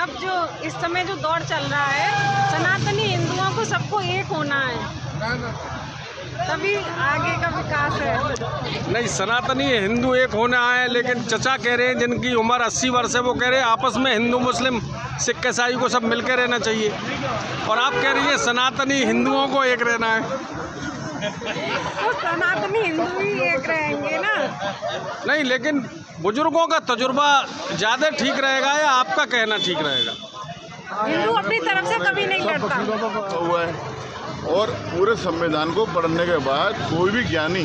अब जो इस समय जो दौर चल रहा है, सनातनी हिंदुओं को सबको एक होना है, तभी आगे का विकास है। नहीं, सनातनी हिंदू एक होना है, लेकिन चचा कह रहे हैं जिनकी उम्र 80 वर्ष है, वो कह रहे हैं आपस में हिंदू मुस्लिम सिख ईसाई को सब मिलकर रहना चाहिए, और आप कह रही हैं सनातनी हिंदुओं को एक रहना है। तो सनातनी हिंदू ही एक रहेंगे ना। नहीं, लेकिन बुजुर्गों का तजुर्बा ज़्यादा ठीक रहेगा या आपका कहना ठीक रहेगा? हिंदू अपनी तरफ से कभी नहीं करता हुआ है। और पूरे संविधान को पढ़ने के बाद कोई भी ज्ञानी,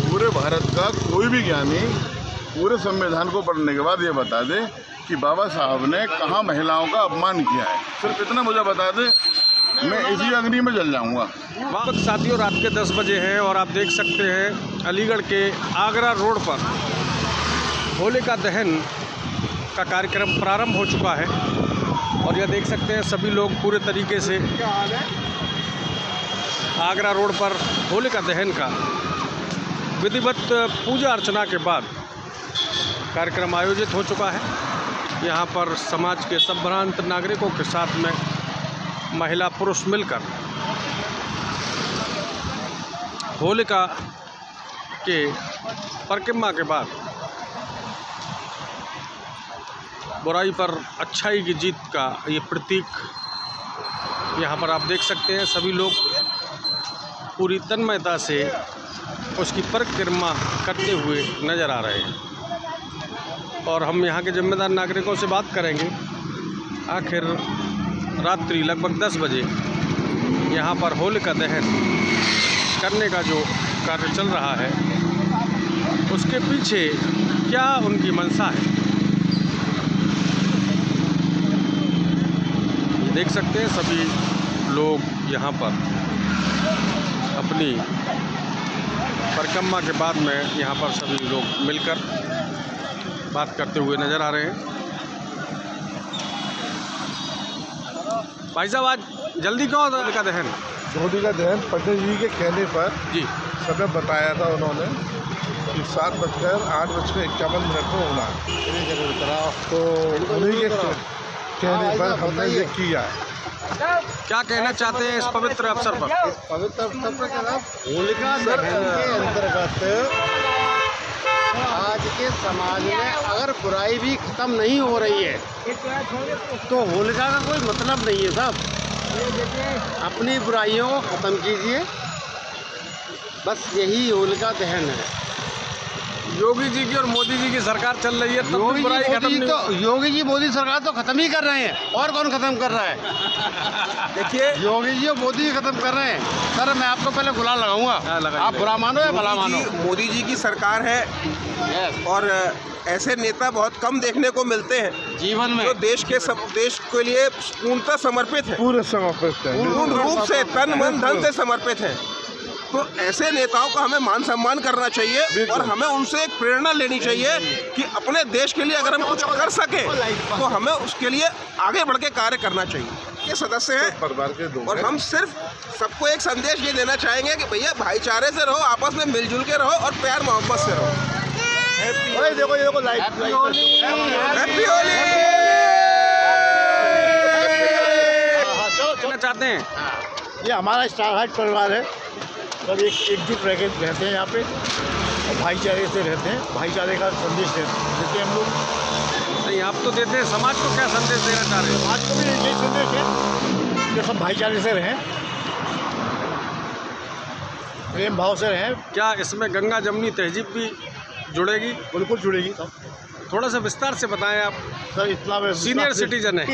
पूरे भारत का कोई भी ज्ञानी पूरे संविधान को पढ़ने के बाद ये बता दे कि बाबा साहब ने कहाँ महिलाओं का अपमान किया है, सिर्फ इतना मुझे बता दे, मैं इसी अग्नि में जल जाऊंगा। वक्त साथियों रात के 10 बजे हैं और आप देख सकते हैं अलीगढ़ के आगरा रोड पर होलिका दहन का कार्यक्रम प्रारंभ हो चुका है, और यह देख सकते हैं सभी लोग पूरे तरीके से आगरा रोड पर होलिका दहन का विधिवत पूजा अर्चना के बाद कार्यक्रम आयोजित हो चुका है। यहाँ पर समाज के संभ्रांत नागरिकों के साथ में महिला पुरुष मिलकर होलिका के परिक्रमा के बाद बुराई पर अच्छाई की जीत का ये प्रतीक यहाँ पर आप देख सकते हैं। सभी लोग पूरी तन्मयता से उसकी परिक्रमा करते हुए नज़र आ रहे हैं, और हम यहाँ के जिम्मेदार नागरिकों से बात करेंगे। आखिर रात्रि लगभग 10 बजे यहाँ पर होलिका दहन करने का जो कार्य चल रहा है, उसके पीछे क्या उनकी मंशा है, देख सकते हैं। सभी लोग यहाँ पर अपनी परिक्रमा के बाद में यहाँ पर सभी लोग मिलकर बात करते हुए नज़र आ रहे हैं। भाई साहब, आज जल्दी क्यों होलिका दहन? होलिका दहन पंडित जी के कहने पर जी समय बताया था उन्होंने कि 7:08:51 को होना है, तो उन्हीं के कहने पर हमने ये किया है। क्या कहना चाहते हैं इस पवित्र अवसर पर? पवित्र अवसर पर क्या नाम, होलिका दहन के अंतर्गत आज के समाज में अगर बुराई भी खत्म नहीं हो रही है तो होलिका का कोई मतलब नहीं है साहब। अपनी बुराइयों को ख़त्म कीजिए, बस यही होलिका दहन है। योगी जी की और मोदी जी की सरकार चल रही है, तब भी बुराई खत्म नहीं हुई। योगी जी मोदी सरकार तो ख़त्म ही कर रहे हैं, और कौन ख़त्म कर रहा है? देखिए, योगी जी और मोदी ख़त्म कर रहे हैं। सर मैं आपको पहले गुलाल लगाऊंगा, आप बुरा मानो या भला मानो। मोदी जी की सरकार है और ऐसे नेता बहुत कम देखने को मिलते हैं जीवन में, जो देश के लिए पूर्णतः समर्पित है, पूरे समर्पित है, पूर्ण रूप से तन मन धन से समर्पित है। तो ऐसे नेताओं का हमें मान सम्मान करना चाहिए, और हमें उनसे एक प्रेरणा लेनी चाहिए कि अपने देश के लिए अगर हम कुछ कर सके तो हमें उसके लिए आगे बढ़ के कार्य करना चाहिए। ये सदस्य हैं परिवार के दो, और हम सिर्फ सबको एक संदेश ये देना चाहेंगे कि भैया भाईचारे से रहो, आपस में मिलजुल के रहो और प्यार मोहब्बत से रहो। देखो लाइट, हैप्पी होली। कहना चाहते हैं? ये हमारा स्टार हाइट परिवार है, सब एकजुट रह के रहते हैं यहाँ पे, और भाईचारे से रहते हैं, भाईचारे का संदेश देते हैं हम लोग। नहीं, आप तो देते हैं, समाज को क्या संदेश देना चाह रहे हैं? समाज को भी यही संदेश है कि सब भाईचारे से रहें, प्रेम भाव से रहें। क्या इसमें गंगा जमुनी तहजीब भी जुड़ेगी? बिल्कुल जुड़ेगी। थोड़ा सा विस्तार से बताएं आप, सर इतना सीनियर सिटीजन है।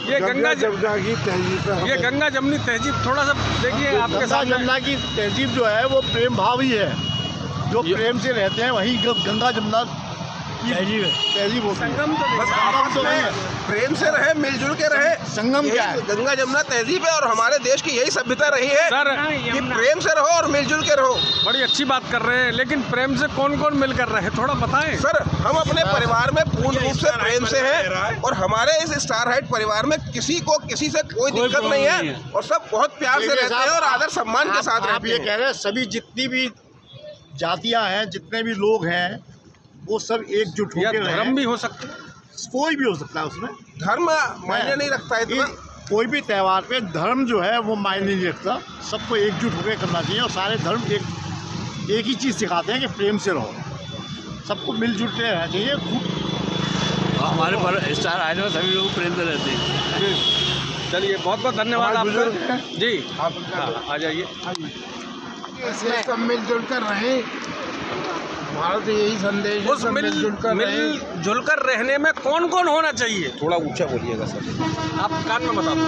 ये गंगा जमुनी तहजीब थोड़ा सा देखिए आपके साथ। जमुना की तहजीब जो है वो प्रेम भाव ही है, जो प्रेम से रहते हैं वही गंगा जमुना तहजीब होती है। बस आपस में प्रेम से रहे, मिलजुल के रहे, संगम क्या है? गंगा जमुना तहजीब है, और हमारे देश की यही सभ्यता रही है सर कि प्रेम से रहो और मिलजुल के रहो। बड़ी अच्छी बात कर रहे हैं, लेकिन प्रेम से कौन कौन मिलकर रहे, थोड़ा बताएं। सर हम अपने परिवार में पूर्ण रूप से प्रेम से हैं, और हमारे इस स्टार हाइट परिवार में किसी को किसी से कोई दिक्कत नहीं है, और सब बहुत प्यार से रहते हैं और आदर सम्मान के साथ आप रहते ये हैं। कह रहे हैं सभी जितनी भी जातियां हैं, जितने भी लोग हैं, वो सब एकजुट या होकर धर्म भी हो सकता है? कोई भी हो सकता है उसमें। धर्म मायने नहीं रखता है इतना। कोई भी त्यौहार पे धर्म जो है वो मायने नहीं रखता, सबको एकजुट होकर करना चाहिए। और सारे धर्म एक ही चीज़ सिखाते हैं कि प्रेम से रहो, सबको मिलजुल के रहना चाहिए। हमारे पर स्टार आने में सभी लोग प्रेम से रहते हैं। चलिए बहुत बहुत धन्यवाद आपका जी। हाँ, आ जाइए। इसमें सब मिलजुल कर रहे, हमारा तो यही संदेश है, उस सब मिलजुल कर रहे। मिलजुल कर रहने में कौन कौन होना चाहिए? थोड़ा ऊंचा बोलिएगा सर। आप कान में बता दो।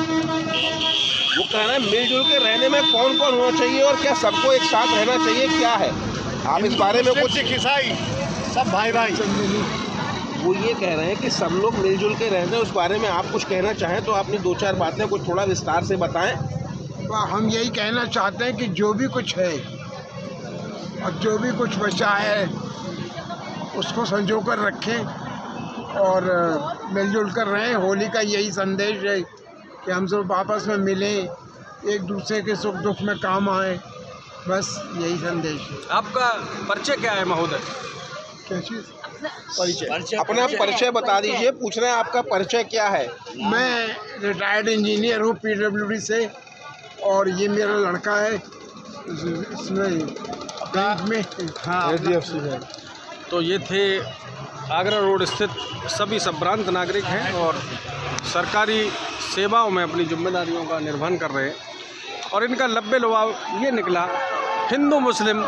वो कह रहे हैं मिलजुल के रहने में कौन कौन होना चाहिए और क्या सबको एक साथ रहना चाहिए, क्या है आप इस बारे में कुछ? ईसाई सब भाई भाई। वो ये कह रहे हैं कि सब लोग मिलजुल के रहते हैं, उस बारे में आप कुछ कहना चाहें तो अपनी 2-4 बातें कुछ थोड़ा विस्तार से बताएं। हम यही कहना चाहते हैं कि जो भी कुछ है और जो भी कुछ बचा है उसको संजो कर रखें और मिलजुल कर रहें। होली का यही संदेश है कि हम सब आपस में मिलें, एक दूसरे के सुख दुख में काम आए, बस यही संदेश है। आपका परिचय क्या है महोदय? क्या चीज़? परिचय, अपना परिचय बता दीजिए। पूछ रहे हैं आपका परिचय क्या है? मैं रिटायर्ड इंजीनियर हूँ PWD से, और ये मेरा लड़का है इसमें बैंक में। हाँ, तो ये थे आगरा रोड स्थित सभी संभ्रांत नागरिक हैं और सरकारी सेवाओं में अपनी जिम्मेदारियों का निर्वहन कर रहे हैं। और इनका लब्बे लुभाव ये निकला, हिंदू मुस्लिम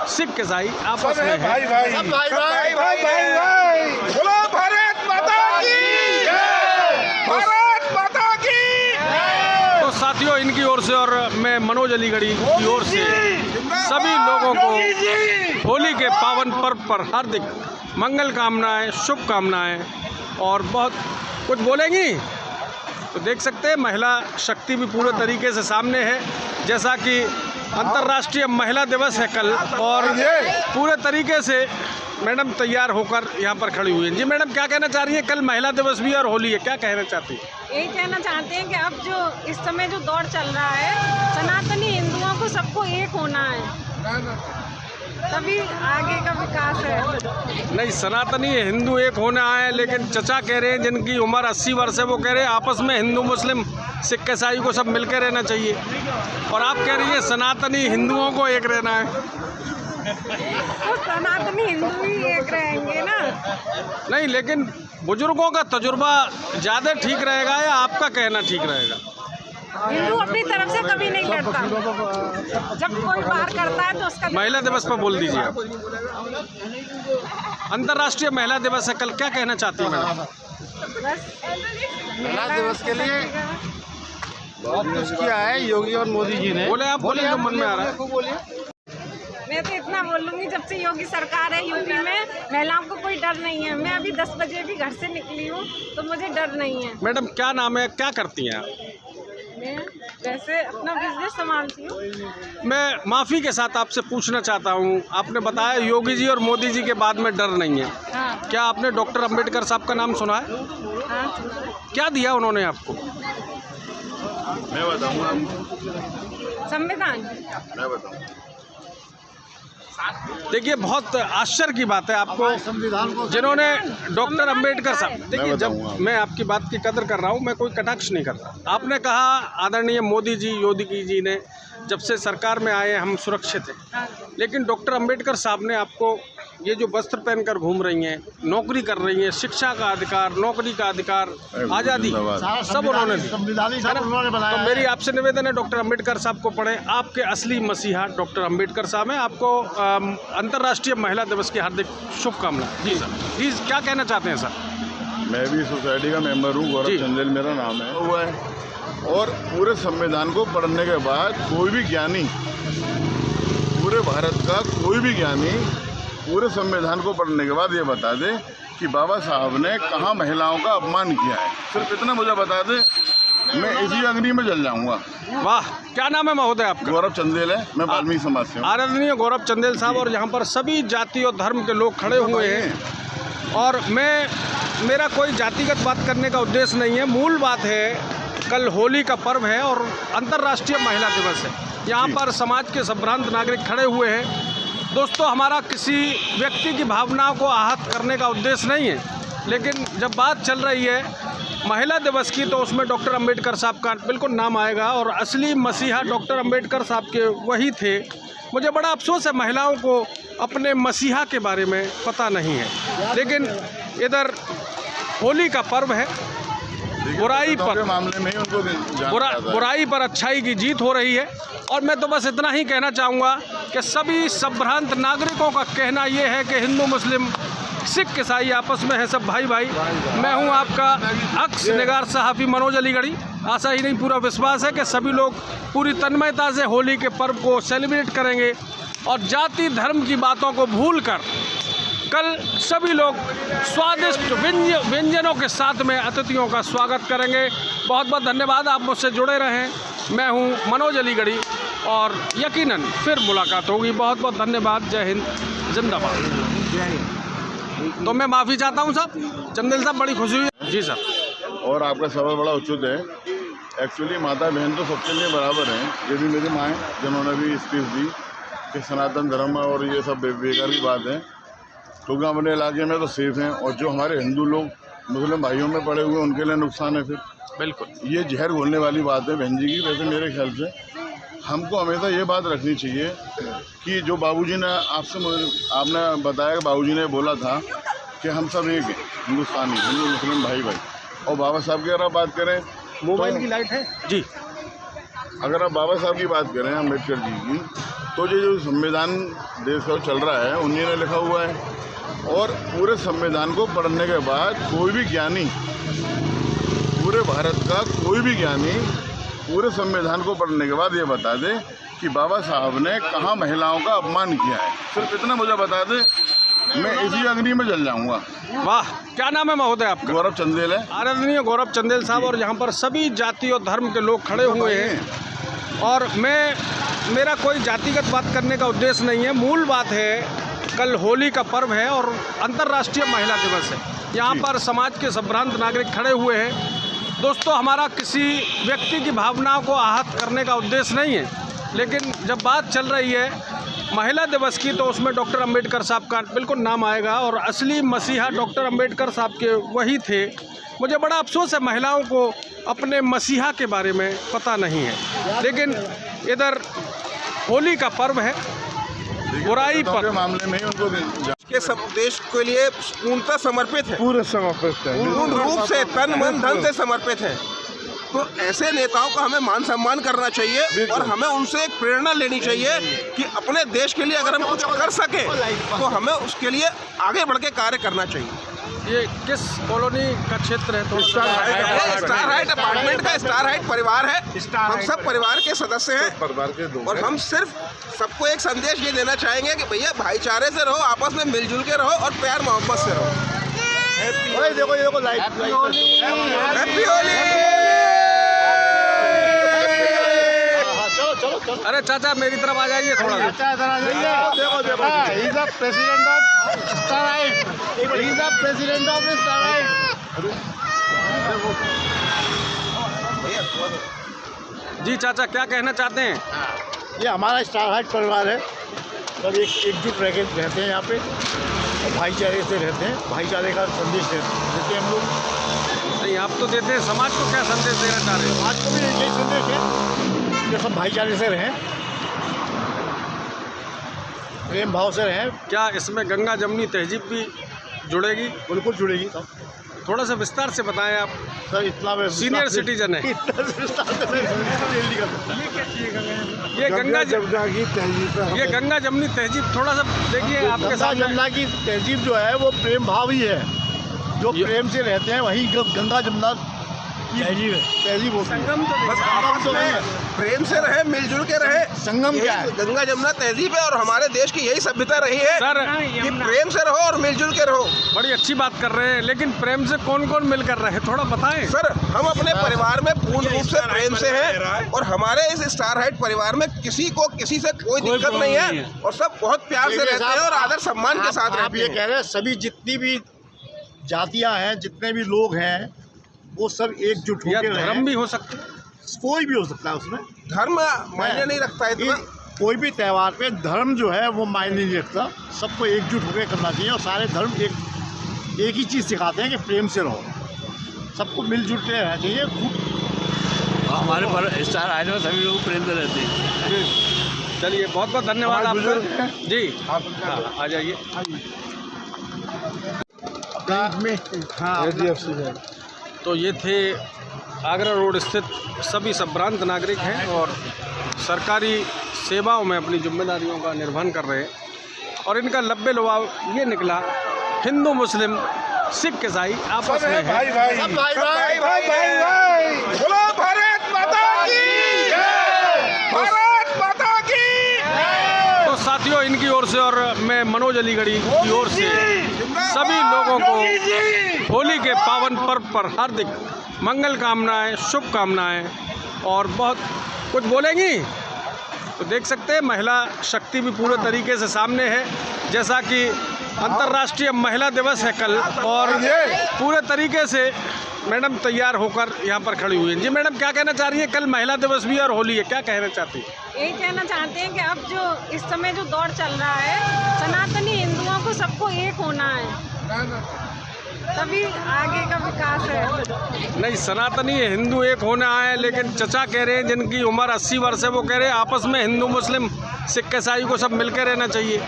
सिख ईसाई आपस में है। बोलो भारत माता की, भारत माता की। तो साथियों, इनकी ओर से और मैं मनोज अलीगढ़ी की ओर से सभी लोगों को होली के पावन पर्व पर हार्दिक मंगल कामनाएं, शुभकामनाएं। और बहुत कुछ बोलेंगी तो देख सकते हैं महिला शक्ति भी पूरे तरीके से सामने है। जैसा कि अंतर्राष्ट्रीय महिला दिवस है कल, और पूरे तरीके से मैडम तैयार होकर यहाँ पर खड़ी हुई हैं। जी मैडम, क्या कहना चाह रही हैं? कल महिला दिवस भी और होली है, क्या कहना चाहती हैं? यही कहना चाहते हैं कि अब जो इस समय जो दौर चल रहा है, सनातनी हिंदुओं को सबको एक होना है, तभी आगे का विकास है। नहीं, सनातनी हिंदू एक होना है, लेकिन चचा कह रहे हैं जिनकी उम्र 80 वर्ष है, वो कह रहे हैं आपस में हिंदू मुस्लिम सिख ईसाई को सब मिलकर रहना चाहिए। और आप कह रही हैं सनातनी हिंदुओं को एक रहना है। तो सनातनी हिंदू ही एक रहेंगे ना। नहीं, लेकिन बुजुर्गों का तजुर्बा ज़्यादा ठीक रहेगा या आपका कहना ठीक रहेगा? हिंदू अपनी तरफ से कभी नहीं लड़ता, जब कोई बाहर करता है तो उसका। महिला दिवस पर बोल दीजिए आप। अंतर्राष्ट्रीय महिला दिवस है कल, क्या कहना चाहती हैं मैडम? बस महिला दिवस के लिए बहुत कुछ किया है योगी और मोदी जी ने। बोले आप, बोले जो मन में आ रहा है। मैं तो इतना बोल लूँगी, जब से योगी सरकार है यूपी में, महिलाओं को कोई डर नहीं है। मैं अभी 10 बजे भी घर से निकली हूँ तो मुझे डर नहीं है। मैडम क्या नाम है, क्या करती हैं आप? मैं वैसे अपना बिजनेस संभालती हूँ। मैं माफ़ी के साथ आपसे पूछना चाहता हूँ, आपने बताया योगी जी और मोदी जी के बाद में डर नहीं है। हाँ, क्या आपने डॉक्टर अंबेडकर साहब का नाम सुना है? हाँ। क्या दिया उन्होंने आपको? मैं बताऊँगा, संविधान। मैं बताऊँ। देखिए, बहुत आश्चर्य की बात है आपको संविधान को जिन्होंने डॉक्टर अंबेडकर साहब। देखिए, जब बताऊंगा। मैं आपकी बात की कदर कर रहा हूँ, मैं कोई कटाक्ष नहीं कर रहा। आपने कहा आदरणीय मोदी जी, योगी जी ने जब से सरकार में आए हम सुरक्षित हैं, लेकिन डॉक्टर अंबेडकर साहब ने आपको ये जो वस्त्र पहनकर घूम रही हैं, नौकरी कर रही हैं, शिक्षा का अधिकार, नौकरी का अधिकार, आज़ादी सब उन्होंने दी, संविधान सब उन्होंने तो बनाया। मेरी आपसे निवेदन है डॉक्टर अंबेडकर साहब को पढ़ें। आपके असली मसीहा डॉक्टर अंबेडकर साहब हैं। आपको अंतर्राष्ट्रीय महिला दिवस की हार्दिक शुभकामनाएं। जी सर, जी क्या कहना चाहते हैं सर? मैं भी सोसाइटी का मेंबर हूँ, गौरव जी। चंदेल मेरा नाम है। हुआ है, और पूरे संविधान को पढ़ने के बाद कोई भी ज्ञानी, पूरे भारत का कोई भी ज्ञानी पूरे संविधान को पढ़ने के बाद ये बता दे कि बाबा साहब ने कहाँ महिलाओं का अपमान किया है, सिर्फ इतना मुझे बता दे, मैं इसी अग्नि में जल जाऊंगा। वाह, क्या नाम है महोदय आपका? गौरव चंदेल है, मैं वाल्मीकि समाज से हूँ। आदरणीय गौरव चंदेल साहब, और यहाँ पर सभी जाति और धर्म के लोग खड़े हुए हैं। और मेरा कोई जातिगत बात करने का उद्देश्य नहीं है। मूल बात है, कल होली का पर्व है और अंतर्राष्ट्रीय महिला दिवस है। यहाँ पर समाज के संभ्रांत नागरिक खड़े हुए हैं दोस्तों, हमारा किसी व्यक्ति की भावनाओं को आहत करने का उद्देश्य नहीं है, लेकिन जब बात चल रही है महिला दिवस की तो उसमें डॉक्टर अंबेडकर साहब का बिल्कुल नाम आएगा और असली मसीहा डॉक्टर अंबेडकर साहब के वही थे। मुझे बड़ा अफसोस है महिलाओं को अपने मसीहा के बारे में पता नहीं है। लेकिन इधर होली का पर्व है, बुराई पर मामले में उनको बुराई पर अच्छाई की जीत हो रही है। और मैं तो बस इतना ही कहना चाहूँगा कि सभी संभ्रांत नागरिकों का कहना ये है कि हिंदू मुस्लिम सिख ईसाई आपस में है सब भाई भाई। मैं हूं आपका अक्स निगार सहाफ़ी मनोज अलीगढ़ी। आशा ही नहीं पूरा विश्वास है कि सभी लोग पूरी तन्मयता से होली के पर्व को सेलिब्रेट करेंगे और जाति धर्म की बातों को भूलकर कल सभी लोग स्वादिष्ट व्यंजनों के साथ में अतिथियों का स्वागत करेंगे। बहुत बहुत धन्यवाद, आप मुझसे जुड़े रहें। मैं हूं मनोज अलीगढ़ी और यकीनन फिर मुलाकात होगी। बहुत बहुत धन्यवाद। जय हिंद, जिंदाबाद। तो मैं माफ़ी चाहता हूं साहब, चंदेल साहब, बड़ी खुशी हुई। जी सर। और आपका सवाल बड़ा उचित है। एक्चुअली माता बहन तो सबके लिए बराबर हैं। ये भी मेरी माँ है जिन्होंने भी स्पीच दी कि सनातन धर्म और ये सब बेकार की बात है, क्योंकि अपने इलाके में तो सेफ हैं और जो हमारे हिंदू लोग मुस्लिम भाइयों में पड़े हुए उनके लिए नुकसान है। फिर बिल्कुल ये जहर घोलने वाली बात है बहन जी की। वैसे मेरे ख्याल से हमको हमेशा ये बात रखनी चाहिए कि जो बाबूजी ने आपने बताया कि बाबूजी ने बोला था कि हम सब एक हैं, हिंदुस्तानी, हिंदू मुस्लिम भाई भाई। और बाबा साहब की अगर आप बात करें, मोबाइल की लाइट है जी, अगर आप बाबा साहब की बात करें अम्बेडकर जी की, तो ये जो संविधान देश का चल रहा है उन्हीं ने लिखा हुआ है। और पूरे संविधान को पढ़ने के बाद कोई भी ज्ञानी, पूरे भारत का कोई भी ज्ञानी पूरे संविधान को पढ़ने के बाद ये बता दे कि बाबा साहब ने कहाँ महिलाओं का अपमान किया है। सिर्फ इतना मुझे बता दे, मैं इसी अग्नि में जल जाऊंगा। वाह, क्या नाम है महोदय आपका? गौरव चंदेल है। आदरणीय गौरव चंदेल साहब। और यहाँ पर सभी जाति और धर्म के लोग खड़े हुए हैं और मेरा कोई जातिगत बात करने का उद्देश्य नहीं है। मूल बात है कल होली का पर्व है और अंतर्राष्ट्रीय महिला दिवस है। यहाँ पर समाज के संभ्रांत नागरिक खड़े हुए हैं। दोस्तों, हमारा किसी व्यक्ति की भावनाओं को आहत करने का उद्देश्य नहीं है, लेकिन जब बात चल रही है महिला दिवस की तो उसमें डॉक्टर अंबेडकर साहब का बिल्कुल नाम आएगा और असली मसीहा डॉक्टर अंबेडकर साहब के वही थे। मुझे बड़ा अफसोस है महिलाओं को अपने मसीहा के बारे में पता नहीं है। लेकिन इधर होली का पर्व है, बुराई पर मामले में उनको के सब देश के लिए पूर्णतः समर्पित है, पूरे समर्पित है, पूर्ण रूप से तन मन धन से समर्पित है। तो ऐसे नेताओं का हमें मान सम्मान करना चाहिए और हमें उनसे एक प्रेरणा लेनी चाहिए कि अपने देश के लिए अगर हम कुछ कर सके तो हमें उसके लिए आगे बढ़ के कार्य करना चाहिए। ये किस कॉलोनी का क्षेत्र है? स्टार हाइट अपार्टमेंट का स्टार हाइट परिवार है। हम सब परिवार के सदस्य हैं परिवार के दो। और हम सिर्फ सबको एक संदेश ये देना चाहेंगे कि भैया भाईचारे से रहो, आपस में मिलजुल के रहो और प्यार मोहब्बत से रहो। देखो लाइट, हैप्पी होली। अरे चाचा मेरी तरफ आ जाइए थोड़ा। देखो he is the president of star height, he is the president of star height. जी चाचा, क्या कहना चाहते हैं? ये हमारा स्टार हाइट परिवार है, सब एकजुट रह के रहते हैं यहाँ पे और भाईचारे से रहते हैं। भाईचारे का संदेश देते हैं हम लोग। नहीं, आप तो देते हैं, समाज को क्या संदेश देना चाह रहे हैं? समाज को भी यही संदेश है कि सब भाईचारे से रहें, प्रेम भाव से रहें। क्या इसमें गंगा जमुनी तहजीब भी जुड़ेगी? बिल्कुल जुड़ेगी। थोड़ा सा विस्तार से बताएं आप। सर इतना सीनियर सिटीजन है। ये गंगा जमुनी तहजीब थोड़ा सा देखिए आपके साथ। जमुना की तहजीब जो है वो प्रेम भाव ही है, जो प्रेम से रहते हैं वही गंगा जमुना तहजीब होती है। बस आपस में प्रेम से रहे, मिलजुल के रहे। संगम क्या है? गंगा जमुना तहजीब है और हमारे देश की यही सभ्यता रही है सर कि प्रेम से रहो और मिलजुल के रहो। बड़ी अच्छी बात कर रहे हैं, लेकिन प्रेम से कौन कौन मिलकर रहे थोड़ा बताएं। सर, हम अपने परिवार में पूर्ण रूप से प्रेम से हैं और हमारे इस स्टार हाइट परिवार में किसी को किसी से कोई दिक्कत नहीं है और सब बहुत प्यार से रहते हैं और आदर सम्मान के साथ रहते हैं। आप ये कह रहे हैं सभी जितनी भी जातियां हैं, जितने भी लोग हैं, वो सब एकजुट होकर धर्म भी हो सकते हैं, कोई भी हो सकता है उसमें। धर्म मायने नहीं रखता है इतना। कोई भी त्यौहार पे धर्म जो है वो मायने नहीं रखता, सबको एकजुट होकर करना चाहिए। और सारे धर्म एक ही चीज़ सिखाते हैं कि प्रेम से रहो, सबको मिलजुल के रहना चाहिए। खूब हमारे पर स्टार आने में सभी लोग प्रेम से रहते हैं। चलिए बहुत बहुत धन्यवाद आपका जी। हाँ आ जाइए। तो ये थे आगरा रोड स्थित सभी संभ्रांत नागरिक हैं और सरकारी सेवाओं में अपनी जिम्मेदारियों का निर्वहन कर रहे हैं। और इनका लब्बे लुभाव ये निकला, हिंदू मुस्लिम सिख ईसाई आपस में है। बोलो भारत माता की जय, भारत माता की। तो साथियों, इनकी ओर से और मैं मनोज अलीगढ़ी की ओर से सभी लोगों को होली के पावन पर्व पर हार्दिक मंगल कामनाएं, शुभकामनाएं। और बहुत कुछ बोलेंगी तो देख सकते हैं महिला शक्ति भी पूरे तरीके से सामने है। जैसा कि अंतर्राष्ट्रीय महिला दिवस है कल, और पूरे तरीके से मैडम तैयार होकर यहाँ पर खड़ी हुई हैं। जी मैडम, क्या कहना चाह रही हैं? कल महिला दिवस भी और होली है, क्या कहना चाहती हैं? यही कहना चाहते हैं कि अब जो इस समय जो दौर चल रहा है, सनातनी हिंदुओं को सबको एक होना है, तभी आगे का विकास है। नहीं, सनातनी हिंदू एक होना है, लेकिन चचा कह रहे हैं जिनकी उम्र 80 वर्ष है, वो कह रहे हैं आपस में हिंदू मुस्लिम सिख ईसाई को सब मिलकर रहना चाहिए।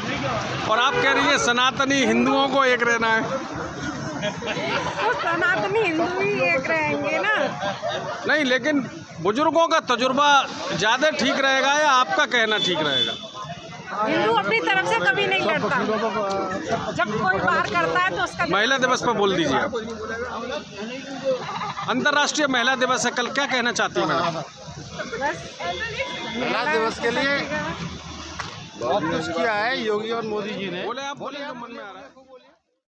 और आप कह रही हैं सनातनी हिंदुओं को एक रहना है। तो सनातनी हिंदू ही एक रहेंगे ना। नहीं, लेकिन बुजुर्गों का तजुर्बा ज़्यादा ठीक रहेगा या आपका कहना ठीक रहेगा? हिंदू अपनी तरफ से कभी नहीं लड़ता, जब कोई बाहर करता है तो उसका। महिला दिवस पर बोल दीजिए आप। अंतर्राष्ट्रीय महिला दिवस है कल, क्या कहना चाहती हैं मैडम? बस महिला दिवस के लिए बहुत कुछ किया है योगी और मोदी जी ने। बोले आप, बोले जो मन में आ रहा है।